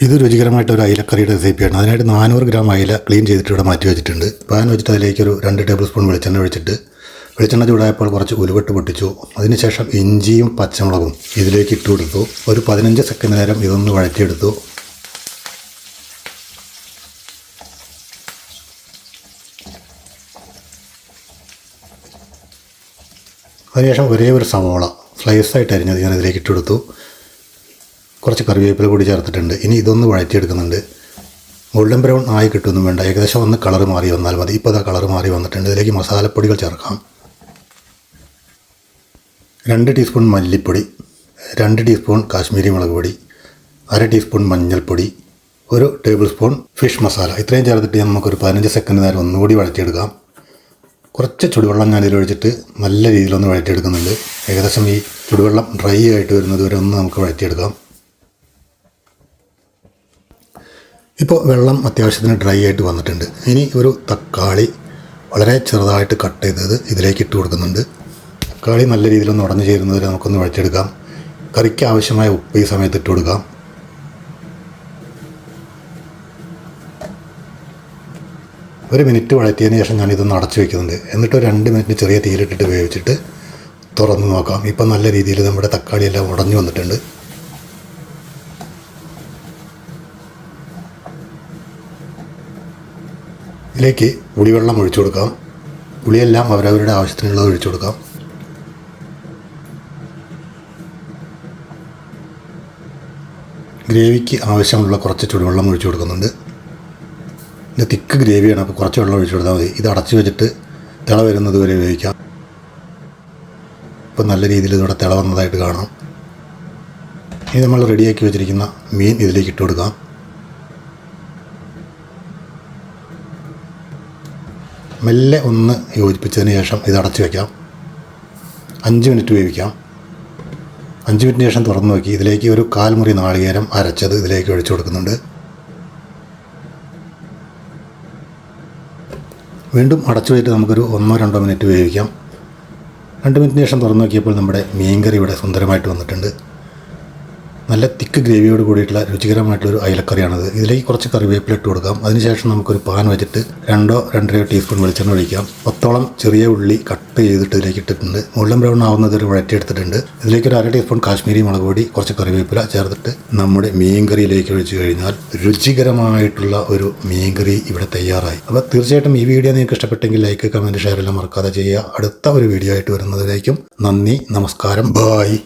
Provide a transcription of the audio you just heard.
ഇത് രുചികരമായിട്ടൊരു അയിലക്കറിയുടെ റെസിപ്പിയാണ്. അതിനായിട്ട് 400 ഗ്രാം അയില ക്ലീൻ ചെയ്തിട്ട് ഇവിടെ മാറ്റി വെച്ചിട്ടുണ്ട്. പാൻ വെച്ചിട്ട് അതിലേക്കൊരു 2 ടേബിൾ സ്പൂൺ വെളിച്ചെണ്ണ ഒഴിച്ചിട്ട് വെളിച്ചെണ്ണ ചൂടായപ്പോൾ കുറച്ച് ഉലുവട്ട് പൊട്ടിച്ചു. അതിനുശേഷം ഇഞ്ചിയും പച്ചമുളകും ഇതിലേക്ക് ഇട്ട് കൊടുത്തു. ഒരു 15 സെക്കൻഡ് നേരം ഇതൊന്ന് വഴറ്റിയെടുത്തു. അതിനുശേഷം ഒരേ ഒരു സവോള സ്ലൈസായിട്ട് അരിഞ്ഞത് ഞാൻ ഇതിലേക്ക് ഇട്ട് കൊടുത്തു. കുറച്ച് കറിവേപ്പില കൂടി ചേർത്തിട്ടുണ്ട്. ഇനി ഇതൊന്ന് വഴറ്റിയെടുക്കുന്നുണ്ട്. ഗോൾഡൻ ബ്രൗൺ ആയി കിട്ടുമൊന്നും വേണ്ട, ഏകദേശം ഒന്ന് കളർ മാറി വന്നാൽ മതി. ഇപ്പോൾ ആ കളർ മാറി വന്നിട്ടുണ്ട്. ഇതിലേക്ക് മസാലപ്പൊടികൾ ചേർക്കാം. 2 ടീസ്പൂൺ മല്ലിപ്പൊടി, 2 ടീസ്പൂൺ കാശ്മീരി മുളക് പൊടി, 1/2 ടീസ്പൂൺ മഞ്ഞൾപ്പൊടി, 1 ടേബിൾ സ്പൂൺ ഫിഷ് മസാല. ഇത്രയും ചേർത്തിട്ട് നമുക്കൊരു 15 സെക്കൻഡ് നേരം ഒന്നുകൂടി വഴറ്റിയെടുക്കാം. കുറച്ച് ചുടുവെള്ളം ഞാനിതിലൊഴിച്ചിട്ട് നല്ല രീതിയിലൊന്ന് വഴറ്റിയെടുക്കുന്നുണ്ട്. ഏകദേശം ഈ ചുടുവെള്ളം ഡ്രൈ ആയിട്ട് വരുന്നത് വരെ ഒന്ന് നമുക്ക് വഴറ്റിയെടുക്കാം. ഇപ്പോൾ വെള്ളം അത്യാവശ്യത്തിന് ഡ്രൈ ആയിട്ട് വന്നിട്ടുണ്ട്. ഇനി ഒരു തക്കാളി വളരെ ചെറുതായിട്ട് കട്ട് ചെയ്തത് ഇതിലേക്ക് ഇട്ട് കൊടുക്കുന്നുണ്ട്. തക്കാളി നല്ല രീതിയിലൊന്ന് ഉടഞ്ഞു ചേരുന്നത് വരെ നമുക്കൊന്ന് വഴറ്റിയെടുക്കാം. കറിക്ക് ആവശ്യമായ ഉപ്പ് ഈ സമയത്ത് ഇട്ട് കൊടുക്കാം. ഒരു മിനിറ്റ് വഴറ്റിയതിന് ശേഷം ഞാനിതൊന്ന് അടച്ചു വയ്ക്കുന്നുണ്ട്. എന്നിട്ട് 2 മിനിറ്റ് ചെറിയ തീയിലിട്ടിട്ട് വേവിച്ചിട്ട് തുറന്ന് നോക്കാം. ഇപ്പം നല്ല രീതിയിൽ നമ്മുടെ തക്കാളിയെല്ലാം ഉടഞ്ഞു വന്നിട്ടുണ്ട്. ഇതിലേക്ക് പുളിവെള്ളം ഒഴിച്ചു കൊടുക്കാം. പുളിയെല്ലാം അവരവരുടെ ആവശ്യത്തിനുള്ളത് ഒഴിച്ചു കൊടുക്കാം. ഗ്രേവിക്ക് ആവശ്യമുള്ള കുറച്ച് ചുടുവെള്ളം ഒഴിച്ചു കൊടുക്കുന്നുണ്ട്. ഇത് തിക്ക് ഗ്രേവിയാണ്, അപ്പോൾ കുറച്ച് വെള്ളം ഒഴിച്ചു കൊടുത്താൽ മതി. ഇത് അടച്ചു വെച്ചിട്ട് തിള വരുന്നത് വരെ വേവിക്കാം. ഇപ്പം നല്ല രീതിയിൽ ഇതിവിടെ തിള വന്നതായിട്ട് കാണാം. ഇനി നമ്മൾ റെഡിയാക്കി വെച്ചിരിക്കുന്ന മീൻ ഇതിലേക്ക് ഇട്ട് കൊടുക്കാം. മെല്ലെ ഒന്ന് യോജിപ്പിച്ചതിന് ശേഷം ഇത് അടച്ചു വയ്ക്കാം. 5 മിനിറ്റ് വേവിക്കാം. 5 മിനിറ്റിന് ശേഷം തുറന്നു നോക്കി ഇതിലേക്ക് ഒരു 1/4 മുറി നാളികേരം അരച്ചത് ഇതിലേക്ക് ഒഴിച്ചു കൊടുക്കുന്നുണ്ട്. വീണ്ടും അടച്ചു വെച്ചിട്ട് നമുക്കൊരു 1-2 മിനിറ്റ് വേവിക്കാം. 2 മിനിറ്റിന് ശേഷം തുറന്നു നോക്കിയപ്പോൾ നമ്മുടെ മീൻകറി ഇവിടെ സുന്ദരമായിട്ട് വന്നിട്ടുണ്ട്. നല്ല തിക്ക് ഗ്രേവിയോട് കൂടിയിട്ടുള്ള രുചികരമായിട്ടുള്ളൊരു അയിലക്കറിയാണിത്. ഇതിലേക്ക് കുറച്ച് കറിവേപ്പില ഇട്ട് കൊടുക്കാം. അതിനുശേഷം നമുക്കൊരു പാൻ വെച്ചിട്ട് 2-2.5 ടീസ്പൂൺ വെളിച്ചെണ്ണ ഒഴിക്കാം. 10ഓളം ചെറിയ ഉള്ളി കട്ട് ചെയ്തിട്ട് ഇതിലേക്ക് ഇട്ടിട്ടുണ്ട്. ഗോൾഡൻ ബ്രൗൺ ആവുന്നത് ഒരു വഴറ്റിയെടുത്തിട്ടുണ്ട്. ഇതിലേക്ക് ഒരു 1/2 ടീസ്പൂൺ കാശ്മീരി മുളക് പൊടി, കുറച്ച് കറിവേപ്പില ചേർത്തിട്ട് നമ്മുടെ മീൻകറിയിലേക്ക് ഒഴിച്ചു കഴിഞ്ഞാൽ രുചികരമായിട്ടുള്ള ഒരു മീൻകറി ഇവിടെ തയ്യാറായി. അപ്പോൾ തീർച്ചയായിട്ടും ഈ വീഡിയോ നിങ്ങൾക്ക് ഇഷ്ടപ്പെട്ടെങ്കിൽ ലൈക്ക്, കമൻറ്റ്, ഷെയർ എല്ലാം മറക്കാതെ ചെയ്യുക. അടുത്ത ഒരു വീഡിയോ ആയിട്ട് വരുന്നതിലേക്കും നന്ദി, നമസ്കാരം, ബായ്.